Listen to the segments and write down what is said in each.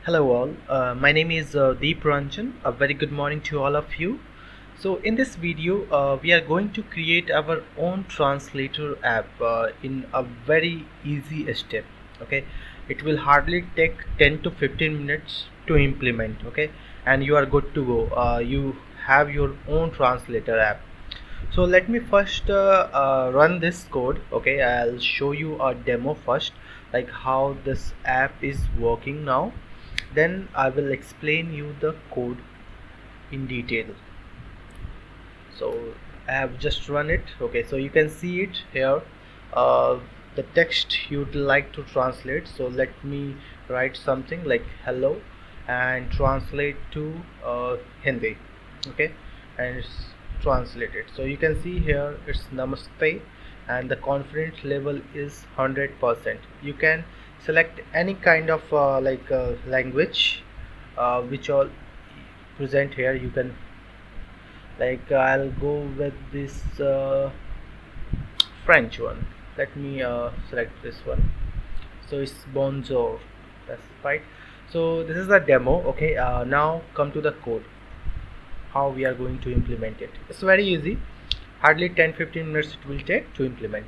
Hello all, my name is Deep Ranjan. A very good morning to all of you. So in this video, we are going to create our own translator app in a very easy step. Okay, it will hardly take 10 to 15 minutes to implement. Okay, and you are good to go. You have your own translator app. So let me first run this code. Okay, I'll show you a demo first, like how this app is working now. Then I will explain you the code in detail. So I have just run it. Okay, so you can see it here, uh, the text you'd like to translate. So let me write something like hello and translate to Hindi. Okay, and it's translated. So you can see here it's namaste and the confidence level is 100%. You can select any kind of language which all present here. You can, like, I'll go with this French one. Let me select this one. So it's bonjour. That's right. So this is the demo. Okay, now come to the code, how we are going to implement it. It's very easy, hardly 10-15 minutes it will take to implement.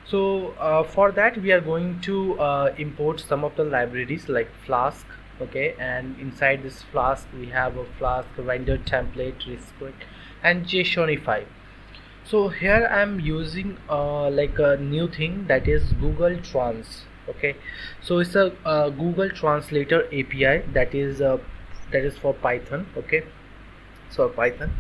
So for that we are going to import some of the libraries like Flask. Okay, and inside this Flask we have a Flask render template, restrict, and JSONify. So here I am using like a new thing, that is Google Trans. Okay, so it's a Google Translator API that is for Python. Okay, so Python,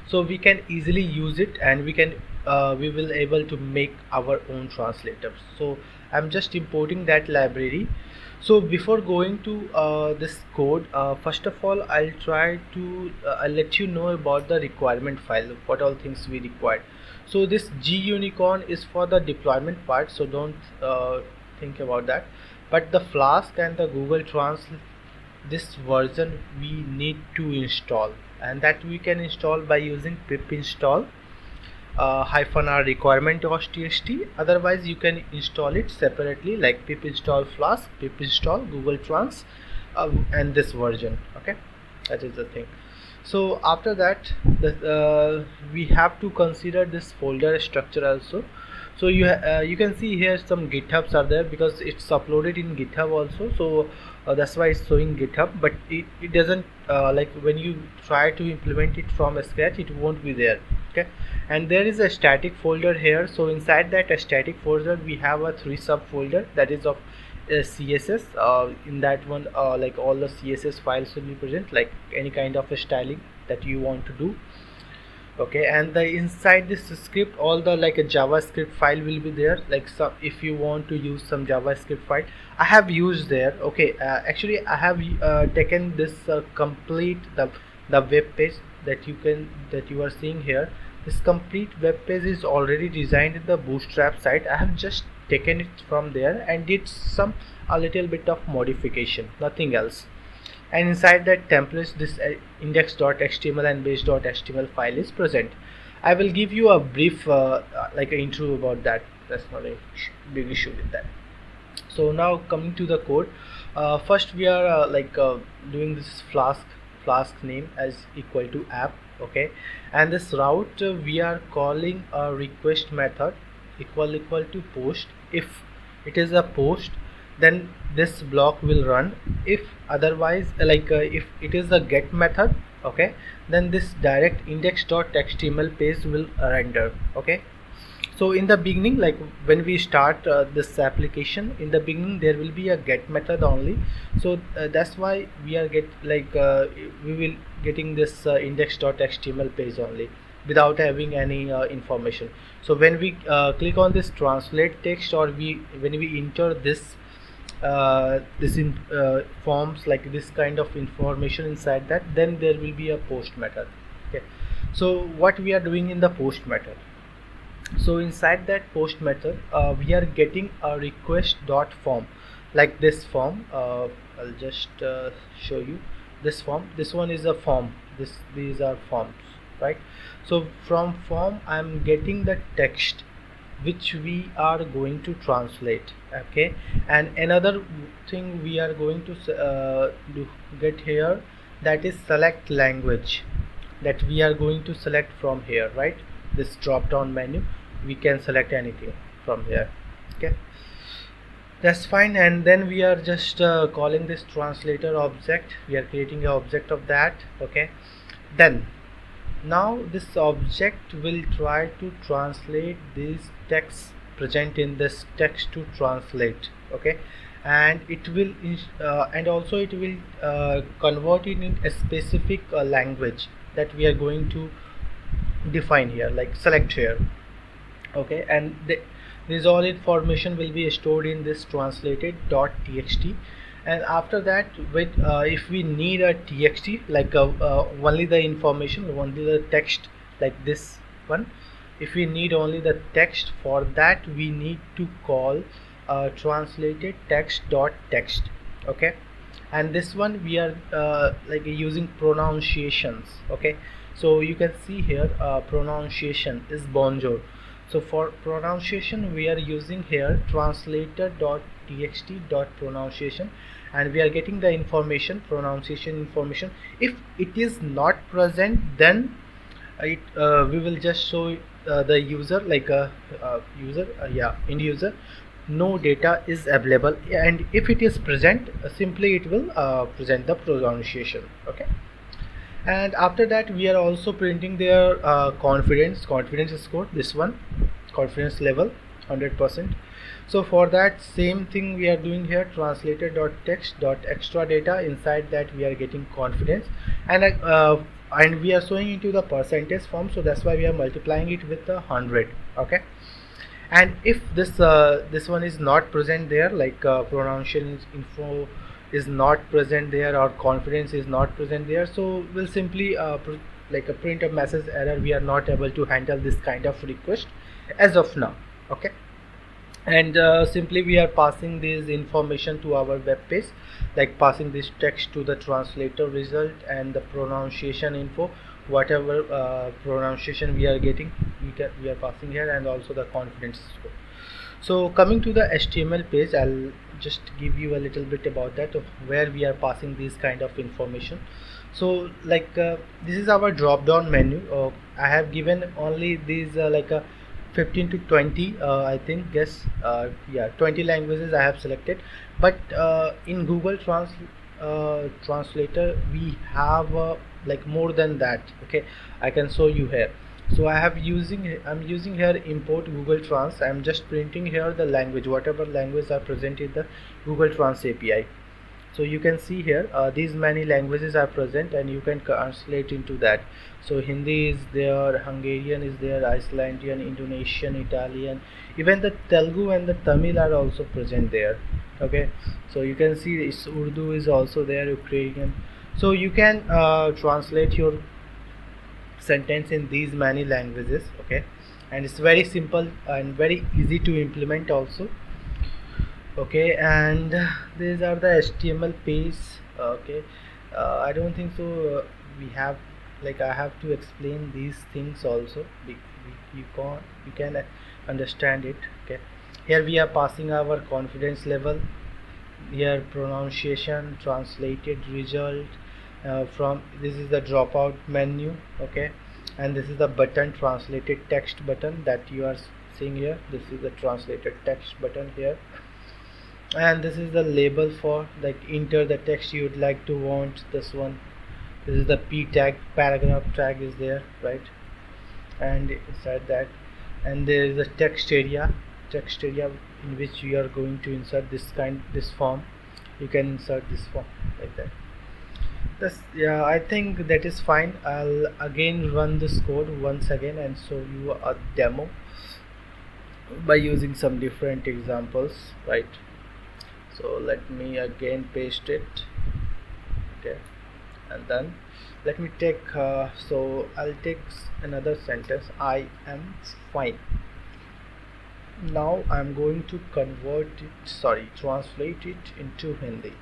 so we can easily use it, and we will able to make our own translators. So I'm just importing that library. So before going to this code, first of all I'll let you know about the requirement file, what all things we require. So this G unicorn is for the deployment part, so don't think about that. But the Flask and the Google Trans, this version we need to install, and that we can install by using pip install -r requirement.txt. Otherwise you can install it separately, like pip install Flask, pip install Google Trans, and this version. Okay, that is the thing. So after that, we have to consider this folder structure also. So you can see here some GitHubs are there because it's uploaded in GitHub also. So that's why it's showing GitHub, but it doesn't like when you try to implement it from scratch, it won't be there. Okay, and there is a static folder here. So inside that static folder we have a 3 subfolder, that is of CSS. In that one, like all the CSS files will be present, like any kind of a styling that you want to do. Okay, and the inside this script, all the like a JavaScript file will be there, like some, if you want to use some JavaScript file I have used there. Okay, actually I have taken this complete the web page that you are seeing here. This complete web page is already designed in the Bootstrap site. I have just taken it from there and did some a little bit of modification, nothing else. And inside that templates, this index.html and base.html file is present. I will give you a brief like an intro about that. That's not a big issue with that. So now coming to the code, first we are doing this Flask name as equal to app. Okay, and this route we are calling a request method equal to post. If it is a post, then this block will run. If otherwise, if it is a get method, okay, then this direct index.html page will render. Okay, so in the beginning, like when we start this application, in the beginning there will be a get method only. So that's why we are we will getting this index.html page only without having any information. So when we click on this translate text, or when we enter this forms, like this kind of information inside that, then there will be a post method. Okay, so what we are doing in the post method, so inside that post method we are getting a request dot form, like this form. I'll just show you this form. This one is a form. These are forms, right? So from form I'm getting the text. which we are going to translate. Okay, and another thing we are going to get here, that is select language, that we are going to select from here, right? This drop down menu, we can select anything from here. Okay, that's fine. And then we are just calling this translator object, we are creating an object of that. Okay, then now this object will try to translate these texts present in this text to translate. Okay, and it will and also it will convert it in a specific language that we are going to define here, like select here. Okay, and this all information will be stored in this translated.txt. And after that, with if we need a txt, like only the information, only the text, like this one, if we need only the text, for that we need to call translated text.text. Okay, and this one we are like using pronunciations. Okay, so you can see here pronunciation is bonjour. So for pronunciation we are using here translator.txt.pronunciation, and we are getting the information, pronunciation information. If it is not present, then it we will just show the user, like a user, end user, no data is available. And if it is present, simply it will present the pronunciation. Okay, and after that we are also printing their confidence score, this one, confidence level 100%. So for that same thing we are doing here, translator.text.extra data, inside that we are getting confidence, and we are showing into the percentage form, so that's why we are multiplying it with 100. Okay, and if this one is not present there, like pronunciation info is not present there, or confidence is not present there, so we'll simply like a print a message error, we are not able to handle this kind of request as of now. Okay, and simply we are passing this information to our web page, like passing this text to the translator result, and the pronunciation info, whatever pronunciation we are getting, we are passing here, and also the confidence score. So coming to the HTML page, I'll just give you a little bit about that, of where we are passing this kind of information. So like this is our drop down menu. I have given only these like 15 to 20 I think, guess, yeah, 20 languages I have selected. But in Google Translator we have like more than that. Okay, I can show you here. So I'm using here import Google Trans. I'm just printing here the language, whatever language are present in the Google Trans API. So you can see here these many languages are present, and you can translate into that. So Hindi is there, Hungarian is there, Icelandic, Indonesian, Italian, even the Telugu and the Tamil are also present there. Okay, so you can see this Urdu is also there, Ukrainian. So you can translate your sentence in these many languages. Okay, and it's very simple and very easy to implement also. Okay, and these are the HTML page. Okay, I don't think so we have, like, I have to explain these things also. You can understand it. Okay, here we are passing our confidence level, here pronunciation, translated result, from this is the dropout menu. Okay, and this is the button, translated text button, that you are seeing here. This is the translated text button here, and this is the label for, like, enter the text you would like to want. This one, this is the p tag, paragraph tag is there, right? And inside that, and there is a text area in which you are going to insert this form. You can insert this form like that. That's, yeah, I think that is fine. I'll again run this code once again and show you a demo by using some different examples, right? So let me again paste it. Okay, and then let me take so I'll take another sentence, I am fine. Now I'm going to translate it into Hindi.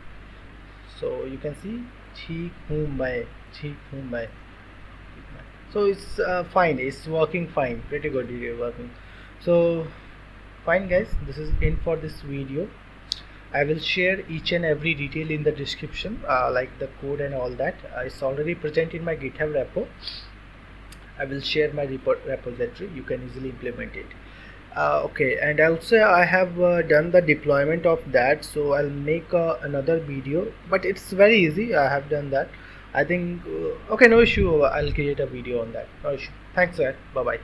So you can see ठीक हूँ मैं. So it's fine, it's working fine, pretty good, it's working. So fine guys, this is in for this video. I will share each and every detail in the description, like the code and all that. It's already present in my GitHub repo. I will share my repository. You can easily implement it. Okay, and also I have done the deployment of that, so I'll make another video, but it's very easy. I have done that. I think okay, no issue. I'll create a video on that. No issue. Thanks, sir. Bye bye.